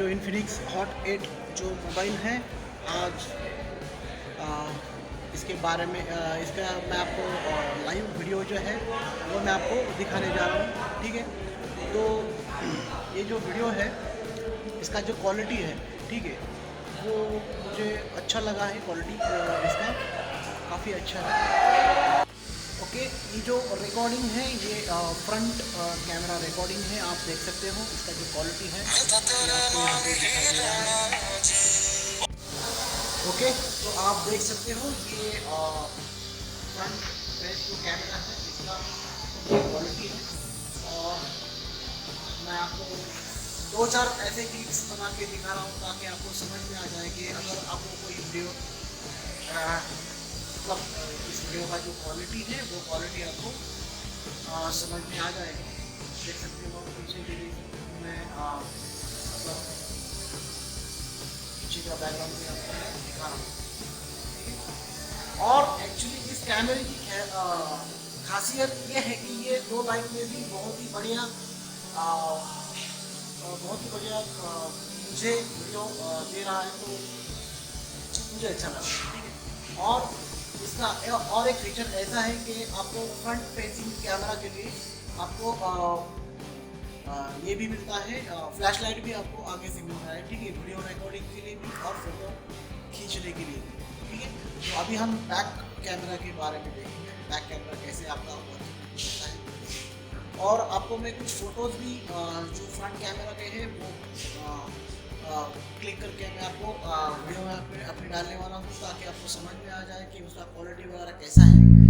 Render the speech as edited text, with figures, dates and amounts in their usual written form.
जो Infinix hot 8 जो mobile है, आज इसके बारे में इसका मैं आपको लाइव वीडियो जो है वो मैं आपको दिखाने जा रहा हूँ। ठीक है, तो ये जो वीडियो है इसका जो क्वालिटी है, ठीक है, वो मुझे अच्छा लगा है। क्वालिटी इसका काफ़ी अच्छा है। ओके, ये जो रिकॉर्डिंग है ये फ्रंट कैमरा रिकॉर्डिंग है, आप देख सकते हो। इसका जो क्वालिटी है ये आपको यहाँ पे दिखाई दे रहा है। ओके, तो आप देख सकते हो ये फ्रंट बेस जो कैमरा है इसका ये क्वालिटी है। और मैं आपको दो चार ऐसे क्लिप्स बना के दिखा रहा हूँ ताकि आपको समझ में आ जाए कि अगर आपको कोई वीडियो मतलब इस वीडियो का जो क्वालिटी है वो क्वालिटी आपको समझ में आ जाएगी। देख सकते हो पीछे के लिए मैं मतलब पीछे का बैकग्राउंड भी आपको मैं दिखा रहा हूँ। ठीक है, और एक्चुअली इस कैमरे की खासियत ये है कि ये लो लाइट में भी बहुत ही बढ़िया मुझे वीडियो दे रहा है, तो मुझे अच्छा लगा। ठीक है, और इसका और एक फीचर ऐसा है कि आपको फ्रंट फेसिंग कैमरा के लिए आपको ये भी मिलता है, फ्लैश लाइट भी आपको आगे से मिल रहा है। ठीक है, वीडियो रिकॉर्डिंग के लिए भी और फोटो खींचने के लिए भी। ठीक है, तो अभी हम बैक कैमरा के बारे में देखेंगे, बैक कैमरा कैसे आपका वर्किंग होता है। और आपको मैं कुछ फ़ोटोज़ भी जो फ्रंट कैमरा के हैं वो क्लिक करके मैं आपको वीडियो में अपने डालने वाला हूँ ताकि आपको समझ में आ जाए कि उसका क्वालिटी वगैरह कैसा है।